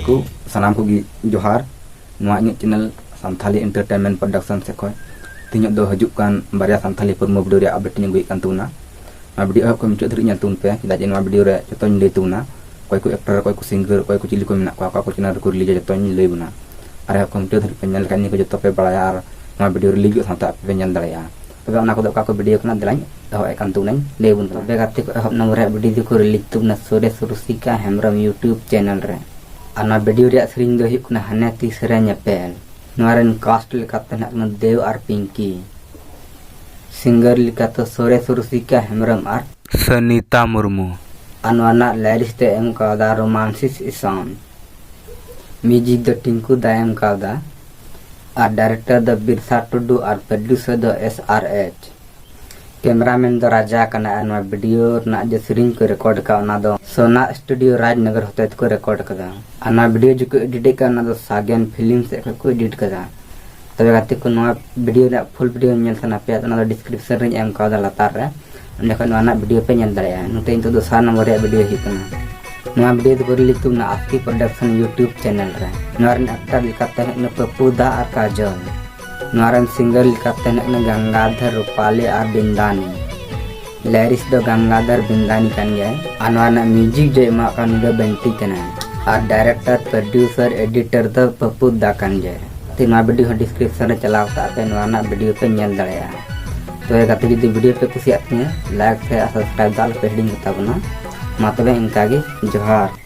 को सानाम को जोहार चैनल सानथाली एंटरटेनमेंट प्रोडक्शन से खो तीन दो हजुक कान बारिया सानथाली प्रमो वीडियो रे अपडेट नी गुई कान तुना वीडियो को मुचाद धरि तुन पे चेदा जे वीडियो रे जतोन लay तुना कोई को एक्टर कोई को सिंगर कोई को चिली को मेना को चैनल को रिलीज जतोन लay बुना अरे को मुचाद धरि पे नेल कानी को जतो पे बड़ाया और वीडियो रिलीज सानता पे नेल दड़ाया तबे ओना को वीडियो कना दलाኝ दहो एकान तुनाñ लay बुन तबे गाते को एहब नंबर रे वीडियो को रिलीज तुना सुरेश रुसिका हेमरम यूट्यूब चैनल रे आना वीडियो रे सरिंग दो हिकना हने तीसरे ᱧᱮᱯᱮᱞ नोरन कास्ट लिकाते ना देव और पिंकी सिंगर लिकाते सुरेश रुसिका हेमरम और सनीता मुर्मू अनवाना लिरिक्स ते एम कादा रोमांसिस इसान म्यूजिक द टिंकू दा एम कादा और डायरेक्टर द बिरसा टुडू और प्रोड्यूसर द SRH कैमरामैन द राजा कना अनवा वीडियो ना जे सरिंग को रिकॉर्ड का ना दो सोना स्टूडियो राजनगर होते को रिकॉर्ड कदा अना वीडियो जो एडिट का ना दो सागन फिल्म से को एडिट कदा तबे गाते को नवा वीडियो रे फुल वीडियो नेल सना पे ना डिस्क्रिप्शन रे एम कादा लातार रे अंदे को ना वीडियो पे नेल दरे नते तो दोसा नंबर रे वीडियो ही कना नवा वीडियो को रिलीज तुना आस्की प्रोडक्शन यूट्यूब चैनल रे नरन एक्टर लिखाते न पप्पू दा और काजल नरन सिंगर लिखाते न गंगाधर रूपाली और बिंदानी लिरिक्स दो गंगाधर बिंदानी कन जाए अनवाना म्यूजिक जो एमा कन दो बंटी कना और director producer editor the Pappu दा कन जाए तीन वीडियो डिस्क्रिप्शन रे चलावता पे नवाना वीडियो पे नेल दड़या तो गाते जुदी वीडियो पे कुछ लाइक से सब्सक्राइब दाल पे हिडिंग होता बना मा तबे इनका गे जोहार।